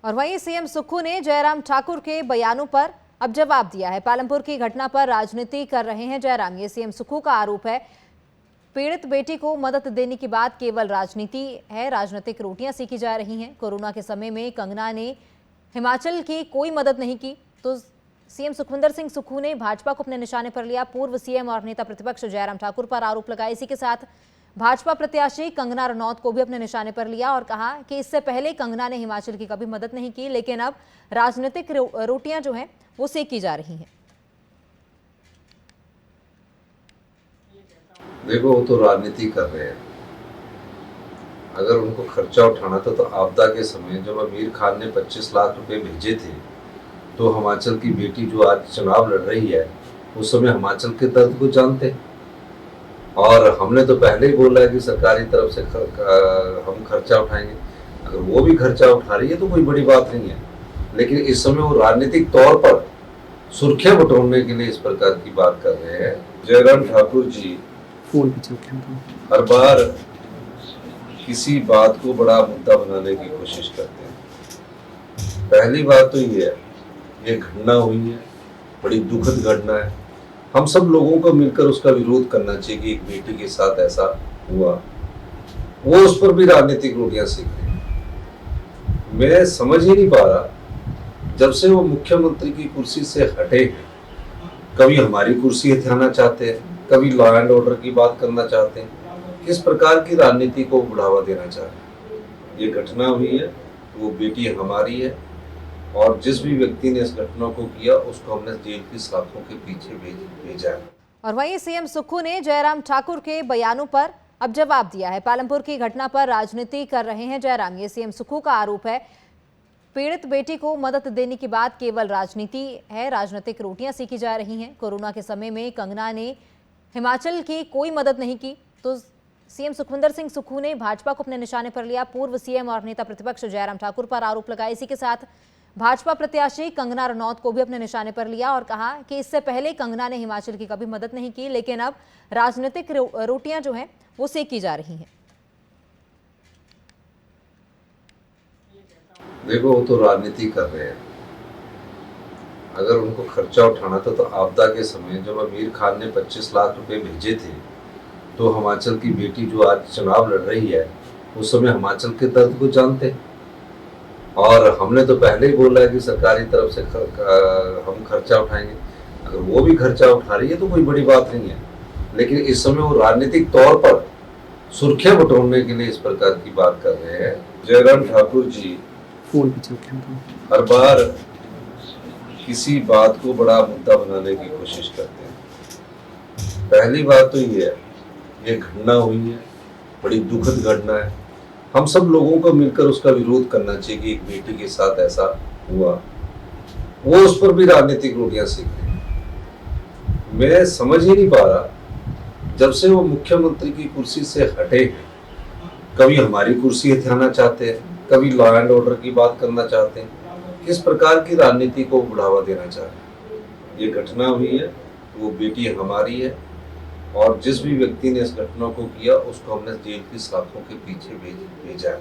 और वहीं सीएम सुक्खू ने जयराम ठाकुर के बयानों पर अब जवाब दिया है। पालमपुर की घटना पर राजनीति कर रहे हैं जयराम, ये सीएम सुक्खू का आरोप है। पीड़ित बेटी को मदद देने की बात केवल राजनीति है, राजनीतिक रोटियां सेकी जा रही हैं। कोरोना के समय में कंगना ने हिमाचल की कोई मदद नहीं की, तो सीएम सुखविंदर सिंह सुक्खू ने भाजपा को अपने निशाने पर लिया। पूर्व सीएम और नेता प्रतिपक्ष जयराम ठाकुर पर आरोप लगाए। इसी के साथ भाजपा प्रत्याशी कंगना रनौत को भी अपने निशाने पर लिया और कहा कि इससे पहले कंगना ने हिमाचल की कभी मदद नहीं की, लेकिन अब राजनीतिक रोटियां जो हैं वो सेकी जा रही हैं। देखो, वो तो राजनीति कर रहे हैं। अगर उनको खर्चा उठाना था तो आपदा के समय जब आमिर खान ने 25 लाख रुपए भेजे थे, तो हिमाचल की बेटी जो आज चुनाव लड़ रही है, उस समय हिमाचल के दर्द को जानते। और हमने तो पहले ही बोला है कि सरकारी तरफ से हम खर्चा उठाएंगे। अगर वो भी खर्चा उठा रही है तो कोई बड़ी बात नहीं है, लेकिन इस समय वो राजनीतिक तौर पर सुर्खियां बटोरने के लिए इस प्रकार की बात कर रहे हैं। जयराम ठाकुर जी हर बार किसी बात को बड़ा मुद्दा बनाने की कोशिश करते हैं। पहली बात तो ये है, ये घटना हुई है, बड़ी दुखद घटना है। हम सब लोगों को मिलकर उसका विरोध करना चाहिए कि एक बेटी के साथ ऐसा हुआ। वो उस पर भी राजनीतिक रोटियां सेक रहे हैं। मैं समझ ही नहीं पा रहा, जब से वो मुख्यमंत्री की कुर्सी से हटे हैं, कभी हमारी कुर्सी हथियाना चाहते हैं, कभी लॉ एंड ऑर्डर की बात करना चाहते हैं। किस प्रकार की राजनीति को बढ़ावा देना चाह रहे हैं। ये घटना हुई है, वो बेटी हमारी है, और जिस भी व्यक्ति ने इस घटना को किया उसको हमने जेल की सलाखों के पीछे भेजा है। और वहीं सीएम सुक्खू ने जयराम ठाकुर के बयानों पर अब जवाब दिया है। पालमपुर की घटना पर राजनीति कर रहे हैं जयराम, ये सीएम सुक्खू का आरोप है। पीड़ित बेटी को मदद देने की बात केवल राजनीति है, राजनीतिक रोटियां सेकी जा रही हैं। कोरोना के समय में कंगना ने हिमाचल की कोई मदद नहीं की, तो सीएम सुखविंदर सिंह सुक्खू ने भाजपा को अपने निशाने पर लिया। पूर्व सीएम और नेता प्रतिपक्ष जयराम ठाकुर पर आरोप लगाए। इसी के साथ भाजपा प्रत्याशी कंगना रनौत को भी अपने निशाने पर लिया और कहा कि इससे पहले कंगना ने हिमाचल की कभी मदद नहीं की, लेकिन अब राजनीतिक रोटियां जो हैं वो सेकी जा रही हैं। देखो, वो तो राजनीति कर रहे हैं। अगर उनको खर्चा उठाना था तो आपदा के समय जब आमिर खान ने 25 लाख रुपए भेजे थे, तो हिमाचल की बेटी जो आज चुनाव लड़ रही है, उस समय हिमाचल के दर्द को जानते। और हमने तो पहले ही बोला है कि सरकारी तरफ से हम खर्चा उठाएंगे। अगर वो भी खर्चा उठा रही है तो कोई बड़ी बात नहीं है, लेकिन इस समय वो राजनीतिक तौर पर सुर्खियां बटोरने के लिए इस प्रकार की बात कर रहे हैं। जयराम ठाकुर जी हर बार किसी बात को बड़ा मुद्दा बनाने की कोशिश करते हैं। पहली बात तो ये है, ये घटना हुई है, बड़ी दुखद घटना है। हम सब लोगों को मिलकर उसका विरोध करना चाहिए कि एक बेटी के साथ ऐसा हुआ। वो उस पर भी राजनीतिक रोटियां सेक रहे हैं। मैं समझ ही नहीं पा रहा, जब से वो मुख्यमंत्री की कुर्सी से हटे हैं, कभी हमारी कुर्सी हथियाना चाहते हैं, कभी लॉ एंड ऑर्डर की बात करना चाहते हैं। किस प्रकार की राजनीति को बढ़ावा देना चाह रहे हैं। ये घटना हुई है, वो बेटी हमारी है, और जिस भी व्यक्ति ने इस घटना को किया उसको हमने जेल की सलाखों के पीछे भेजा है।